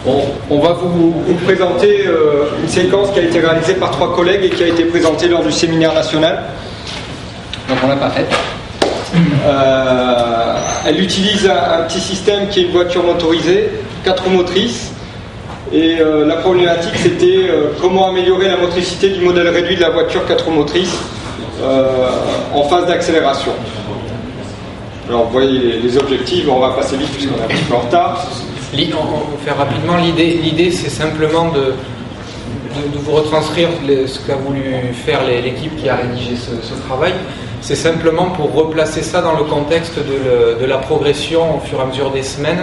Bon, on va vous présenter une séquence qui a été réalisée par 3 collègues et qui a été présentée lors du séminaire national. Donc on l'a pas faite. Elle utilise un petit système qui est une voiture motorisée, 4 roues motrices. Et la problématique, c'était comment améliorer la motricité du modèle réduit de la voiture 4 roues motrices en phase d'accélération. Alors vous voyez les objectifs, on va passer vite puisqu'on est un petit peu en retard. On va faire rapidement. L'idée c'est simplement de vous retranscrire ce qu'a voulu faire l'équipe qui a rédigé ce travail. C'est simplement pour replacer ça dans le contexte de la progression au fur et à mesure des semaines,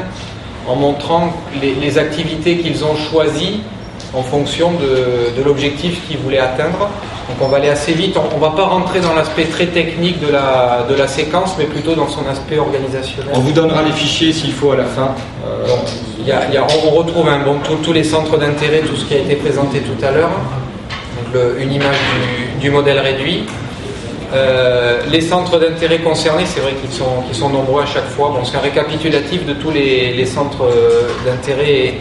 en montrant les activités qu'ils ont choisies en fonction de l'objectif qu'ils voulaient atteindre. Donc on va aller assez vite, on ne va pas rentrer dans l'aspect très technique de la séquence, mais plutôt dans son aspect organisationnel. On vous donnera les fichiers s'il faut à la fin. On retrouve tous les centres d'intérêt, tout ce qui a été présenté tout à l'heure. Une image du modèle réduit. Les centres d'intérêt concernés, c'est vrai qu'ils sont nombreux à chaque fois. Bon, c'est un récapitulatif de tous les centres d'intérêt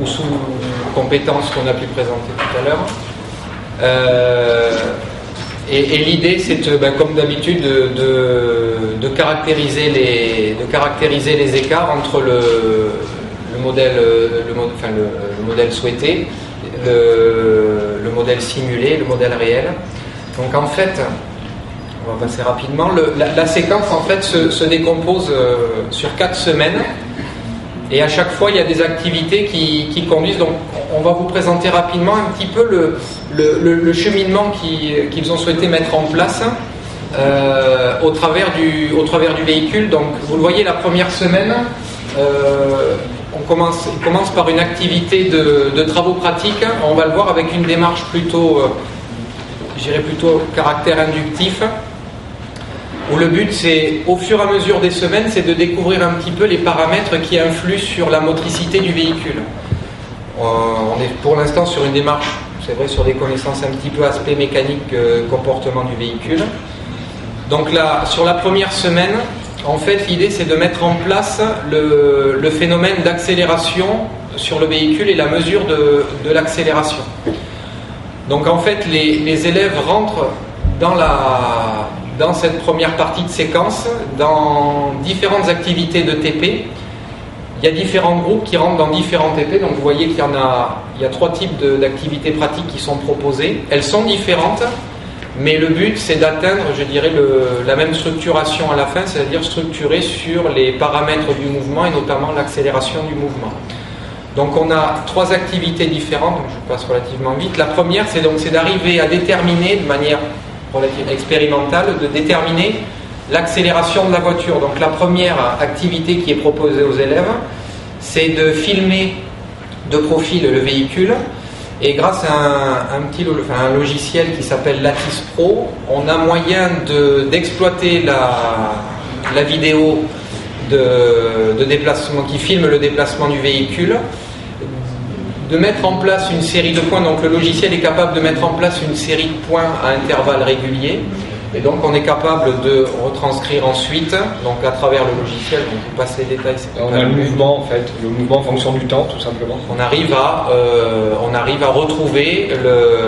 ou sous-compétences qu'on a pu présenter tout à l'heure. Et l'idée, c'est comme d'habitude de caractériser les écarts entre le modèle souhaité, le modèle simulé, le modèle réel. Donc en fait, on va passer rapidement. La séquence en fait se décompose sur 4 semaines. Et à chaque fois, il y a des activités qui conduisent. Donc, on va vous présenter rapidement un petit peu le cheminement qu'ils ont souhaité mettre en place au travers du véhicule. Donc, vous le voyez, la première semaine, on commence par une activité de travaux pratiques. On va le voir avec une démarche plutôt caractère inductif. Où le but, c'est, au fur et à mesure des semaines, c'est de découvrir un petit peu les paramètres qui influent sur la motricité du véhicule. On est pour l'instant sur une démarche, c'est vrai, sur des connaissances un petit peu aspect mécanique, comportement du véhicule. Donc là, sur la première semaine, en fait, l'idée, c'est de mettre en place le phénomène d'accélération sur le véhicule et la mesure de l'accélération. Donc en fait, les élèves rentrent dans cette première partie de séquence, dans différentes activités de TP. Il y a différents groupes qui rentrent dans différents TP, donc vous voyez qu'il y a 3 types d'activités pratiques qui sont proposées. Elles sont différentes, mais le but c'est d'atteindre, je dirais, la même structuration à la fin, c'est-à-dire structurer sur les paramètres du mouvement et notamment l'accélération du mouvement. Donc on a 3 activités différentes, donc je passe relativement vite. La première, c'est d'arriver à déterminer de manière relativement expérimentale, de déterminer l'accélération de la voiture. Donc la première activité qui est proposée aux élèves, c'est de filmer de profil le véhicule, et grâce à un logiciel qui s'appelle Lattice Pro, on a moyen d'exploiter la vidéo de déplacement qui filme le déplacement du véhicule, de mettre en place une série de points. Donc le logiciel est capable de mettre en place une série de points à intervalles réguliers, et donc on est capable de retranscrire ensuite, donc à travers le logiciel, donc je vous passe les détails. On a le mouvement en fait, le mouvement en fonction du temps tout simplement. On arrive à retrouver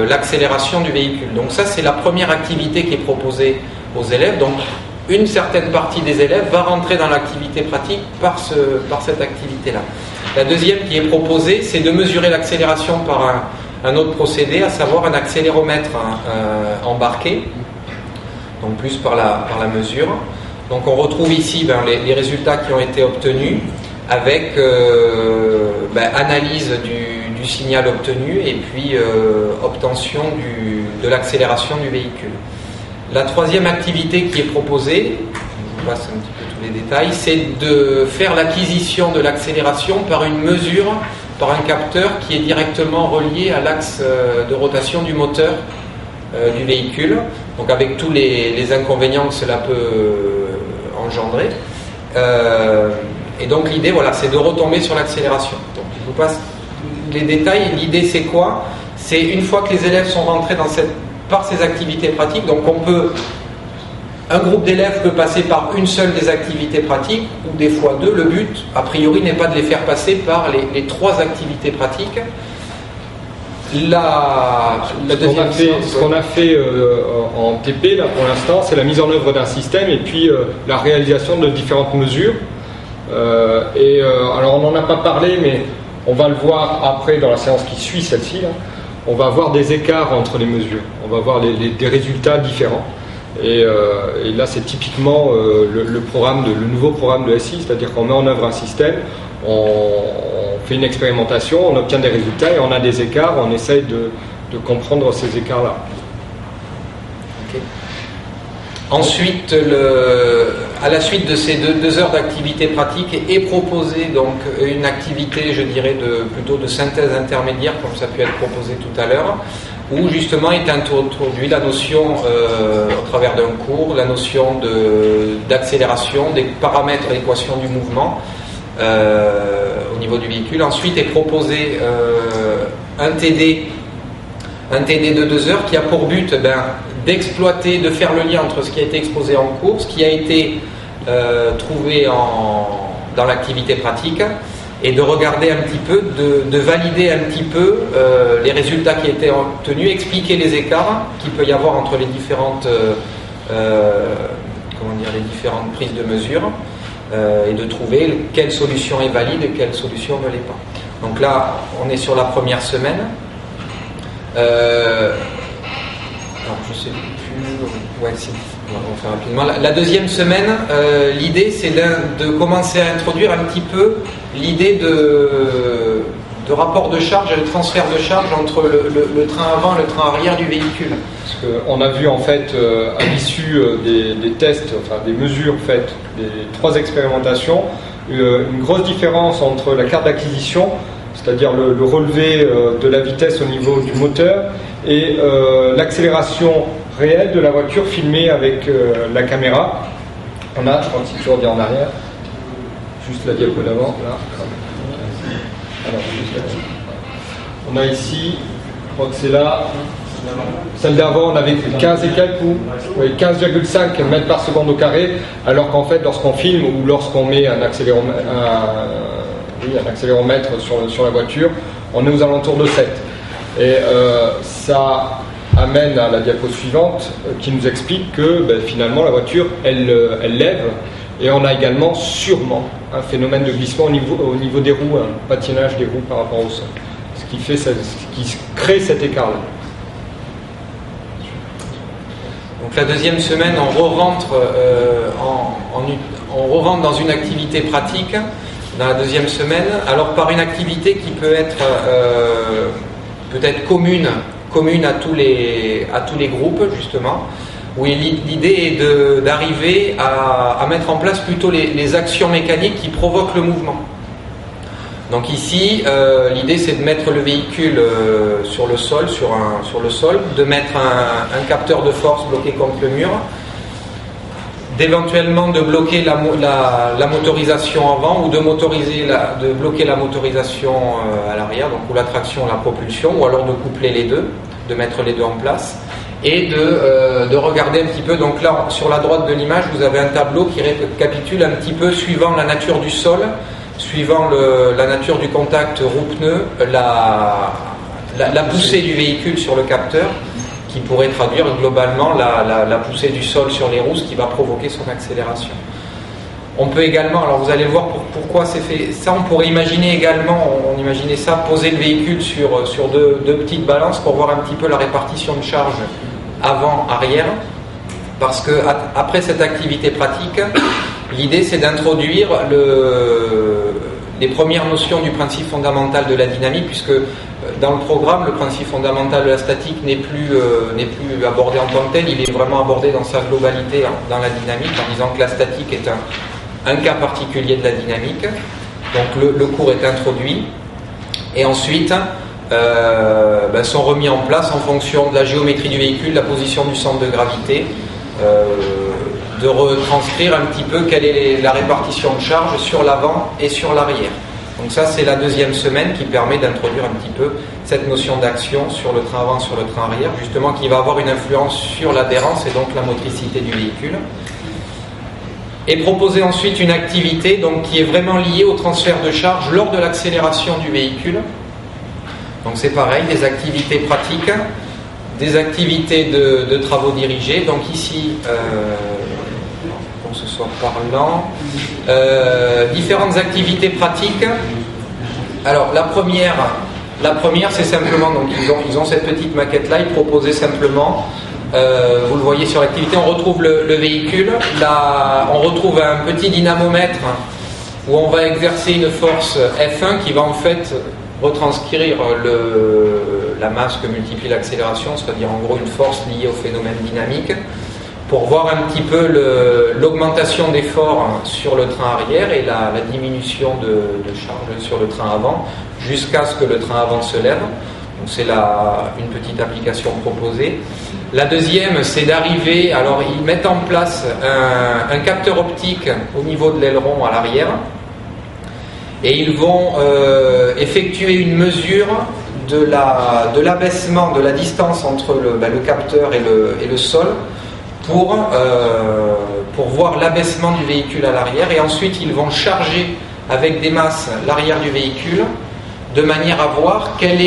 l'accélération du véhicule. Donc ça, c'est la première activité qui est proposée aux élèves. Donc une certaine partie des élèves va rentrer dans l'activité pratique par cette activité-là. La deuxième qui est proposée, c'est de mesurer l'accélération par un autre procédé, à savoir un accéléromètre embarqué, donc plus par la mesure. Donc on retrouve ici les résultats qui ont été obtenus avec analyse du signal obtenu et puis obtention de l'accélération du véhicule. La troisième activité qui est proposée, je vous passe un petit peu tous les détails, c'est de faire l'acquisition de l'accélération par une mesure, par un capteur qui est directement relié à l'axe de rotation du moteur du véhicule, donc avec tous les inconvénients que cela peut engendrer. Et donc l'idée, c'est de retomber sur l'accélération. Donc je vous passe les détails. L'idée, c'est quoi? C'est une fois que les élèves sont rentrés par ces activités pratiques, donc on peut Un groupe d'élèves peut passer par une seule des activités pratiques, ou des fois deux. Le but, a priori, n'est pas de les faire passer par les trois activités pratiques. Ce qu'on a fait en TP là pour l'instant, c'est la mise en œuvre d'un système et puis la réalisation de différentes mesures. Alors on n'en a pas parlé, mais on va le voir après dans la séance qui suit celle-ci. Là. On va voir des écarts entre les mesures. On va voir des résultats différents. Et là, c'est typiquement le nouveau programme de SI, c'est-à-dire qu'on met en œuvre un système, on fait une expérimentation, on obtient des résultats et on a des écarts, on essaye de comprendre ces écarts-là. Okay. Ensuite, à la suite de ces deux heures d'activité pratique est proposée donc une activité, je dirais, plutôt de synthèse intermédiaire, comme ça a pu être proposé tout à l'heure, où justement est introduit la notion, au travers d'un cours, la notion d'accélération, des paramètres d'équation du mouvement au niveau du véhicule. Ensuite est proposé un TD de 2 heures qui a pour but d'exploiter, de faire le lien entre ce qui a été exposé en cours, ce qui a été trouvé dans l'activité pratique, et de regarder un petit peu, de valider un petit peu les résultats qui étaient obtenus, expliquer les écarts qu'il peut y avoir entre les différentes prises de mesure, et de trouver quelle solution est valide et quelle solution ne l'est pas. Donc là, on est sur la première semaine. Alors, je sais plus. Ouais, si. On va faire rapidement. La deuxième semaine, l'idée c'est de commencer à introduire un petit peu l'idée de rapport de charge et de transfert de charge entre le train avant et le train arrière du véhicule. Parce qu'on a vu en fait à l'issue des tests, enfin des mesures faites, des 3 expérimentations, une grosse différence entre la carte d'acquisition, c'est-à-dire le relevé de la vitesse au niveau du moteur, et l'accélération réelle de la voiture filmée avec la caméra. On a, je crois que si tu reviens en arrière, juste la diapo d'avant, là. Alors, juste là. On a ici, je crois que c'est là, celle d'avant on avait 15 et quelques, 15,5 mètres par seconde au carré, alors qu'en fait lorsqu'on filme ou lorsqu'on met un accéléromètre sur la voiture, on est aux alentours de 7. Et ça amène à la diapo suivante qui nous explique que finalement la voiture elle lève, et on a également sûrement un phénomène de glissement au niveau des roues, un patinage des roues par rapport au sol, ce qui crée cet écart là. Donc la deuxième semaine, on re-rentre dans une activité pratique dans la deuxième semaine, alors par une activité qui peut être peut-être commune à tous les groupes justement, où l'idée est d'arriver à mettre en place plutôt les actions mécaniques qui provoquent le mouvement. Donc ici, l'idée c'est de mettre le véhicule sur le sol, de mettre un capteur de force bloqué contre le mur, d'éventuellement de bloquer la motorisation avant, ou de bloquer la motorisation à l'arrière, donc ou la traction, la propulsion, ou alors de coupler les deux, de mettre les deux en place, et de regarder un petit peu. Donc là, sur la droite de l'image, vous avez un tableau qui récapitule un petit peu, suivant la nature du sol, suivant la nature du contact roue-pneu, la poussée du véhicule sur le capteur, qui pourrait traduire globalement la poussée du sol sur les roues, ce qui va provoquer son accélération. On peut également, alors vous allez voir pourquoi c'est fait, ça on pourrait imaginer également, on imaginait ça, poser le véhicule sur deux petites balances pour voir un petit peu la répartition de charge avant-arrière, parce que après cette activité pratique, l'idée c'est d'introduire les premières notions du principe fondamental de la dynamique, puisque dans le programme, le principe fondamental de la statique n'est plus abordé en tant que tel, il est vraiment abordé dans sa globalité dans la dynamique, en disant que la statique est un cas particulier de la dynamique. Donc le cours est introduit, et ensuite sont remis en place en fonction de la géométrie du véhicule, la position du centre de gravité, de retranscrire un petit peu quelle est la répartition de charge sur l'avant et sur l'arrière. Donc ça, c'est la deuxième semaine qui permet d'introduire un petit peu cette notion d'action sur le train avant, sur le train arrière, justement qui va avoir une influence sur l'adhérence et donc la motricité du véhicule. Et proposer ensuite une activité donc, qui est vraiment liée au transfert de charge lors de l'accélération du véhicule. Donc c'est pareil, des activités pratiques, des activités de travaux dirigés. Donc ici, pour que ce soit parlant, différentes activités pratiques. Alors la première c'est simplement, donc ils ont cette petite maquette là, ils proposaient simplement, vous le voyez sur l'activité, on retrouve le véhicule, là on retrouve un petit dynamomètre où on va exercer une force F1 qui va en fait retranscrire la masse que multiplie l'accélération, c'est-à-dire en gros une force liée au phénomène dynamique, pour voir un petit peu l'augmentation d'effort sur le train arrière et la diminution de charge sur le train avant, jusqu'à ce que le train avant se lève. Donc c'est une petite application proposée. La deuxième, c'est d'arriver, alors ils mettent en place un capteur optique au niveau de l'aileron à l'arrière, et ils vont effectuer une mesure de l'abaissement de la distance entre le capteur et le sol pour voir l'abaissement du véhicule à l'arrière, et ensuite ils vont charger avec des masses l'arrière du véhicule de manière à voir quel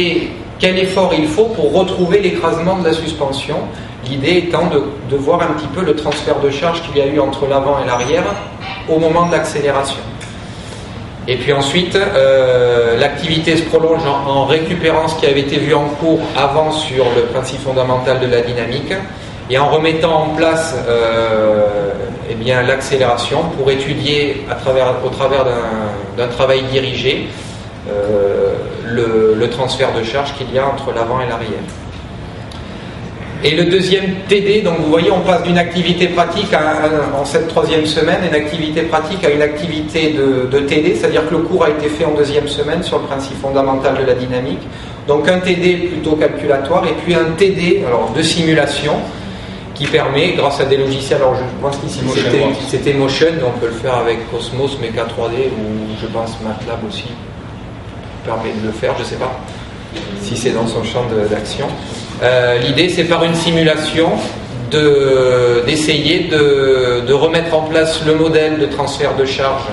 effort il faut pour retrouver l'écrasement de la suspension. L'idée étant de voir un petit peu le transfert de charge qu'il y a eu entre l'avant et l'arrière au moment de l'accélération. Et puis ensuite, l'activité se prolonge en récupérant ce qui avait été vu en cours avant sur le principe fondamental de la dynamique et en remettant en place l'accélération pour étudier au travers d'un travail dirigé le transfert de charge qu'il y a entre l'avant et l'arrière. Et le deuxième TD, donc vous voyez, on passe d'une activité pratique en cette troisième semaine, une activité pratique à une activité de TD, c'est-à-dire que le cours a été fait en deuxième semaine sur le principe fondamental de la dynamique. Donc un TD plutôt calculatoire et puis un TD alors, de simulation qui permet, grâce à des logiciels, alors je pense qu'ici c'était Motion, mais on peut le faire avec Cosmos, Mecha 3D ou je pense MATLAB aussi permet de le faire, je ne sais pas si c'est dans son champ d'action. L'idée, c'est par une simulation d'essayer de remettre en place le modèle de transfert de charge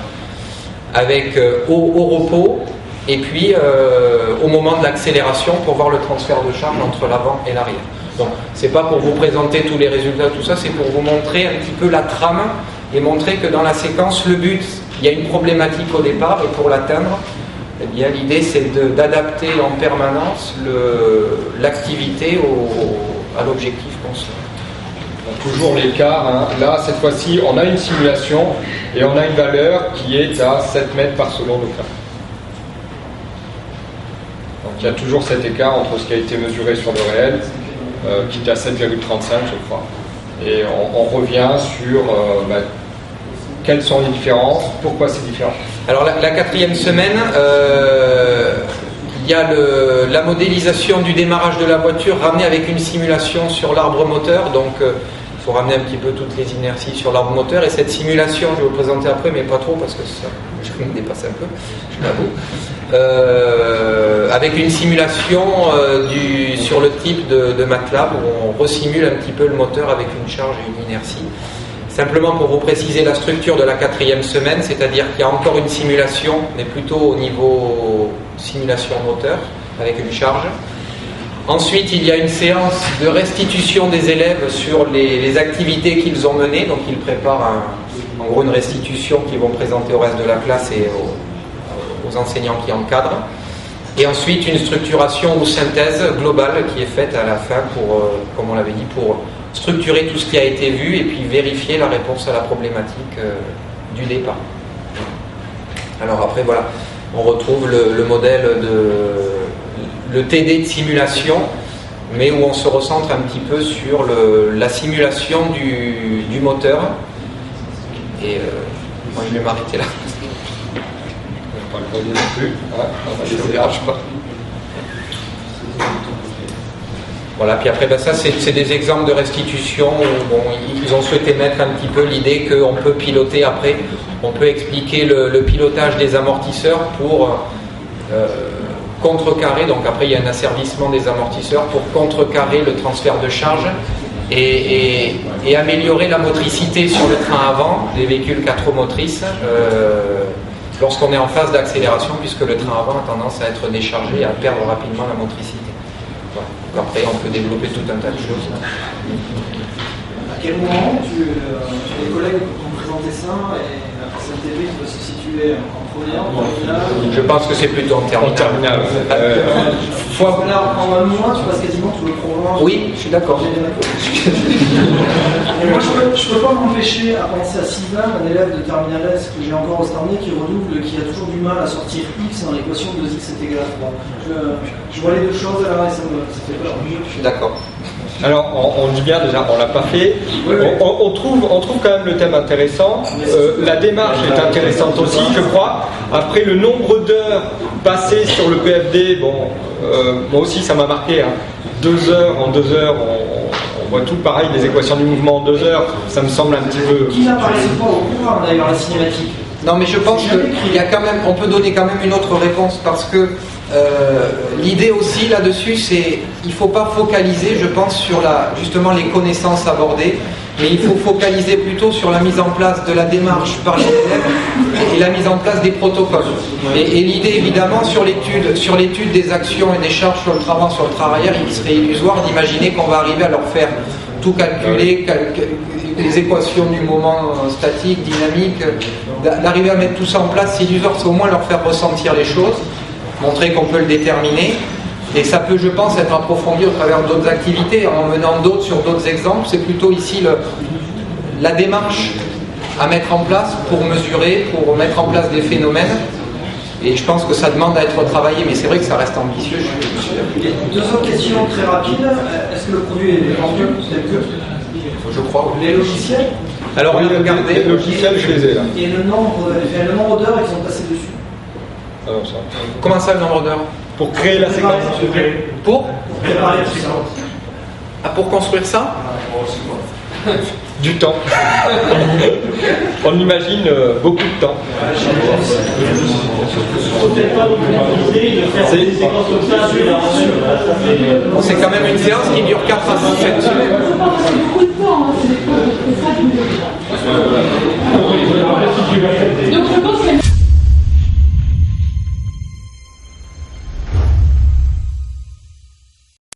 avec au repos et puis au moment de l'accélération pour voir le transfert de charge entre l'avant et l'arrière. Donc, c'est pas pour vous présenter tous les résultats, tout ça, c'est pour vous montrer un petit peu la trame et montrer que dans la séquence, le but, il y a une problématique au départ et pour l'atteindre, eh bien, l'idée c'est d'adapter en permanence l'activité à l'objectif qu'on souhaite. Toujours l'écart, hein. Là cette fois-ci on a une simulation et on a une valeur qui est à 7 mètres par seconde au carré. Donc il y a toujours cet écart entre ce qui a été mesuré sur le réel, qui était à 7,35 je crois. Et on revient sur quelles sont les différences, pourquoi c'est différent. Alors la quatrième semaine, il y a la modélisation du démarrage de la voiture ramenée avec une simulation sur l'arbre moteur. Donc il faut ramener un petit peu toutes les inerties sur l'arbre moteur. Et cette simulation, je vais vous présenter après, mais pas trop parce que je me dépasse un peu, je l'avoue. Avec une simulation sur le type de MATLAB où on resimule un petit peu le moteur avec une charge et une inertie. Simplement pour vous préciser la structure de la quatrième semaine, c'est-à-dire qu'il y a encore une simulation, mais plutôt au niveau simulation moteur, avec une charge. Ensuite, il y a une séance de restitution des élèves sur les activités qu'ils ont menées. Donc, ils préparent en gros une restitution qu'ils vont présenter au reste de la classe et aux enseignants qui encadrent. Et ensuite, une structuration ou synthèse globale qui est faite à la fin pour, comme on l'avait dit, pour structurer tout ce qui a été vu et puis vérifier la réponse à la problématique du départ. Alors après, voilà, on retrouve le modèle le TD de simulation, mais où on se recentre un petit peu sur la simulation du moteur. Et moi, je vais m'arrêter là. On va pas le produire non plus. Ouais, ça ne dérange pas. Voilà, puis après, ça, c'est des exemples de restitution où bon, ils ont souhaité mettre un petit peu l'idée qu'on peut piloter après, on peut expliquer le pilotage des amortisseurs pour contrecarrer, donc après il y a un asservissement des amortisseurs pour contrecarrer le transfert de charge et améliorer la motricité sur le train avant, les véhicules 4 roues motrices, lorsqu'on est en phase d'accélération, puisque le train avant a tendance à être déchargé et à perdre rapidement la motricité. Après, on peut développer tout un tas de choses. À quel moment les collègues ont présenté ça et la CNTV qui va se situer en première, en terminale? Je pense que c'est plutôt en terminale. Là, en un mois, tu passes quasiment tout le programme. Oui, je suis d'accord. Moi, je peux pas m'empêcher à penser à Sylvain, un élève de terminale S que j'ai encore au Starnet, qui redouble, qui a toujours du mal à sortir X dans l'équation de 2X est égal à 3. Je vois les deux choses là et ça fait peur. Je suis d'accord. Alors, on dit bien déjà, on l'a pas fait. Oui. On trouve quand même le thème intéressant. La démarche est intéressante aussi, je crois. Après, le nombre d'heures passées sur le PFD, moi aussi ça m'a marqué. Hein. 2 heures, en 2 heures, on voit tout pareil, les équations du mouvement en 2 heures, ça me semble un petit peu... Qui n'apparaissait pas au programme d'ailleurs, la cinématique. Non, mais je pense qu'il y a quand même, on peut donner quand même une autre réponse parce que l'idée aussi là-dessus, c'est il ne faut pas focaliser, je pense, sur justement les connaissances abordées, mais il faut focaliser plutôt sur la mise en place de la démarche par les élèves et la mise en place des protocoles. Et l'idée, évidemment, sur l'étude des actions et des charges sur le train avant, sur le train arrière, il serait illusoire d'imaginer qu'on va arriver à leur faire tout calculer, les équations du moment statique, dynamique, d'arriver à mettre tout ça en place, c'est illusoire, c'est au moins leur faire ressentir les choses, montrer qu'on peut le déterminer, et ça peut, je pense, être approfondi au travers d'autres activités, en menant d'autres sur d'autres exemples. C'est plutôt ici la démarche à mettre en place pour mesurer, pour mettre en place des phénomènes, et je pense que ça demande à être travaillé, mais c'est vrai que ça reste ambitieux. Deux autres questions très rapides. Est-ce que le produit est vendu tel que Je crois. les logiciels? Alors, regardez. Les logiciels, je les ai là. Et le nombre d'heures qu'ils ont passé dessus. Alors, ça. Comment ça, le nombre d'heures? Pour créer la séquence. Pour préparer tout ça. pour construire ça? Du temps. On imagine beaucoup de temps. C'est quand même une séance qui dure 4 à 6 semaines.